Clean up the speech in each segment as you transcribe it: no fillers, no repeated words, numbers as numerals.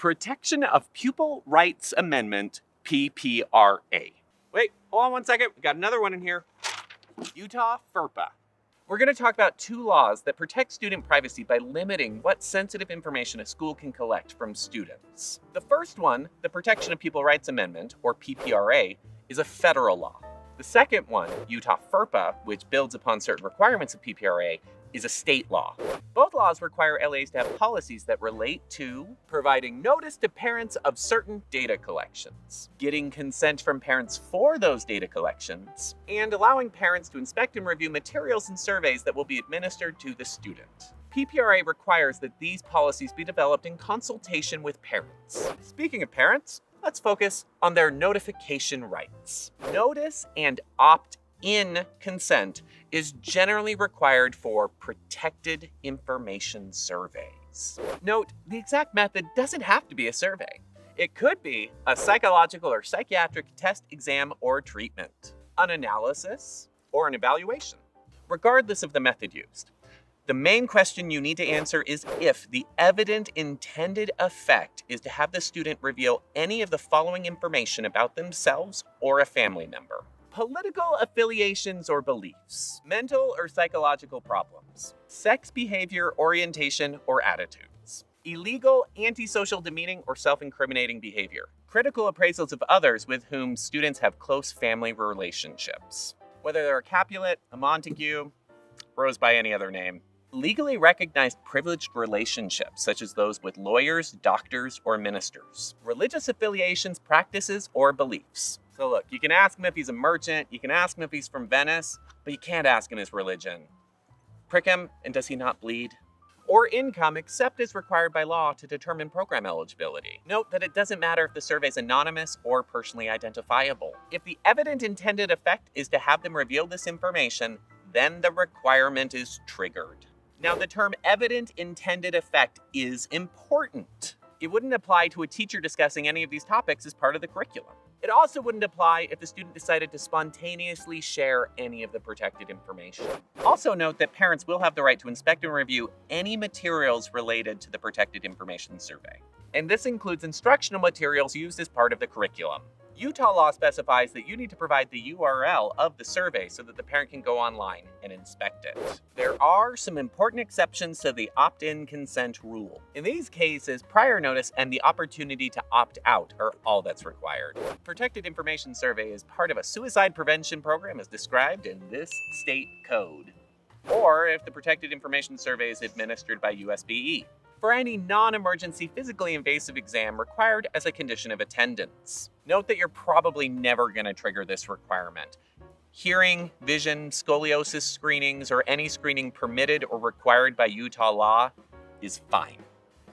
Protection of Pupil Rights Amendment, PPRA. Wait, hold on one second. We got another one in here. Utah FERPA. We're going to talk about two laws that protect student privacy by limiting what sensitive information a school can collect from students. The first one, the Protection of Pupil Rights Amendment, or PPRA, is a federal law. The second one, Utah FERPA, which builds upon certain requirements of PPRA, is a state law. Both laws require LAs to have policies that relate to providing notice to parents of certain data collections, getting consent from parents for those data collections, and allowing parents to inspect and review materials and surveys that will be administered to the student. PPRA requires that these policies be developed in consultation with parents. Speaking of parents, let's focus on their notification rights. Notice and opt-in consent is generally required for protected information surveys. Note, the exact method doesn't have to be a survey. It could be a psychological or psychiatric test, exam, or treatment, an analysis, or an evaluation, regardless of the method used. The main question you need to answer is if the evident intended effect is to have the student reveal any of the following information about themselves or a family member. Political affiliations or beliefs, mental or psychological problems, sex behavior, orientation, or attitudes, illegal, antisocial, demeaning, or self-incriminating behavior, critical appraisals of others with whom students have close family relationships, whether they're a Capulet, a Montague, or goes by any other name, legally recognized privileged relationships, such as those with lawyers, doctors, or ministers, religious affiliations, practices, or beliefs. So look, you can ask him if he's a merchant, you can ask him if he's from Venice, but you can't ask him his religion. Prick him, and does he not bleed? Or income, except as required by law to determine program eligibility. Note that it doesn't matter if the survey is anonymous or personally identifiable. If the evident intended effect is to have them reveal this information, then the requirement is triggered. Now, the term evident intended effect is important. It wouldn't apply to a teacher discussing any of these topics as part of the curriculum. It also wouldn't apply if the student decided to spontaneously share any of the protected information. Also note that parents will have the right to inspect and review any materials related to the protected information survey. And this includes instructional materials used as part of the curriculum. Utah law specifies that you need to provide the URL of the survey so that the parent can go online and inspect it. There are some important exceptions to the opt-in consent rule. In these cases, prior notice and the opportunity to opt out are all that's required. Protected information survey is part of a suicide prevention program as described in this state code, or if the protected information survey is administered by USBE, for any non-emergency physically invasive exam required as a condition of attendance. Note that you're probably never going to trigger this requirement. Hearing, vision, scoliosis screenings, or any screening permitted or required by Utah law is fine.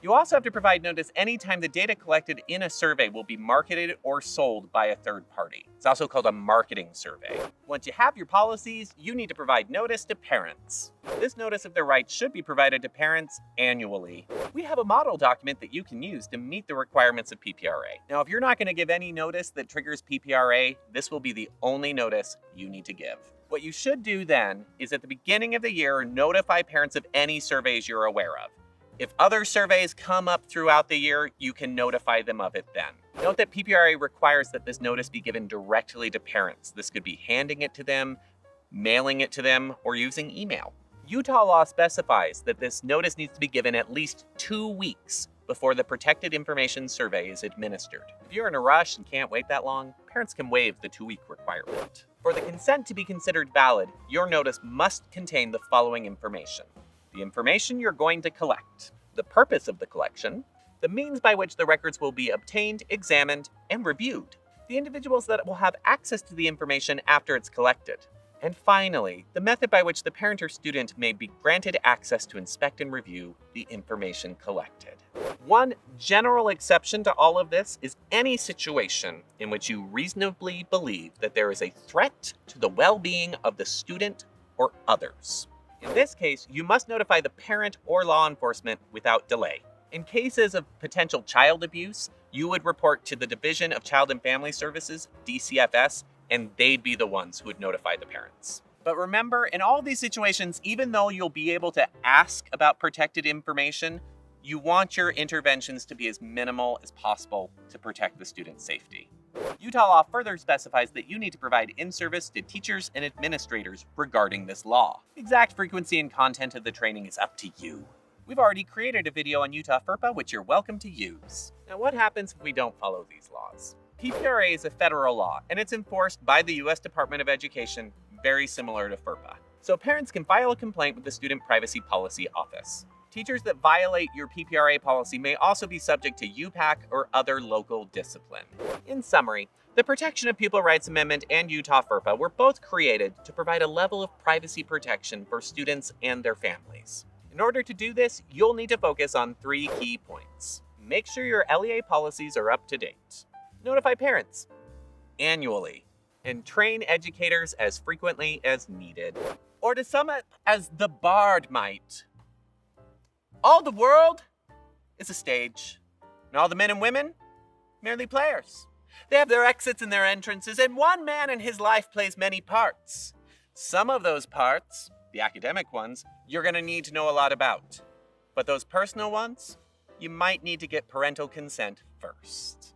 You also have to provide notice anytime the data collected in a survey will be marketed or sold by a third party. It's also called a marketing survey. Once you have your policies, you need to provide notice to parents. This notice of their rights should be provided to parents annually. We have a model document that you can use to meet the requirements of PPRA. Now, if you're not going to give any notice that triggers PPRA, this will be the only notice you need to give. What you should do then is at the beginning of the year, notify parents of any surveys you're aware of. If other surveys come up throughout the year, you can notify them of it then. Note that PPRA requires that this notice be given directly to parents. This could be handing it to them, mailing it to them, or using email. Utah law specifies that this notice needs to be given at least 2 weeks before the protected information survey is administered. If you're in a rush and can't wait that long, parents can waive the 2-week requirement. For the consent to be considered valid, your notice must contain the following information: the information you're going to collect, the purpose of the collection, the means by which the records will be obtained, examined, and reviewed, the individuals that will have access to the information after it's collected, and finally, the method by which the parent or student may be granted access to inspect and review the information collected. One general exception to all of this is any situation in which you reasonably believe that there is a threat to the well-being of the student or others. In this case, you must notify the parent or law enforcement without delay. In cases of potential child abuse, you would report to the Division of Child and Family Services, DCFS, and they'd be the ones who would notify the parents. But remember, in all these situations, even though you'll be able to ask about protected information, You want your interventions to be as minimal as possible to protect the student's safety. Utah law further specifies that you need to provide in-service to teachers and administrators regarding this law. The exact frequency and content of the training is up to you. We've already created a video on Utah FERPA, which you're welcome to use. Now, what happens if we don't follow these laws? PPRA is a federal law, and it's enforced by the U.S. Department of Education, very similar to FERPA. So parents can file a complaint with the Student Privacy Policy Office. Teachers that violate your PPRA policy may also be subject to UPAC or other local discipline. In summary, the Protection of Pupil Rights Amendment and Utah FERPA were both created to provide a level of privacy protection for students and their families. In order to do this, you'll need to focus on 3 key points. Make sure your LEA policies are up to date. Notify parents annually, and train educators as frequently as needed. Or to sum it as the Bard might, all the world is a stage, and all the men and women, merely players. They have their exits and their entrances, and one man in his life plays many parts. Some of those parts, the academic ones, you're going to need to know a lot about. But those personal ones, you might need to get parental consent first.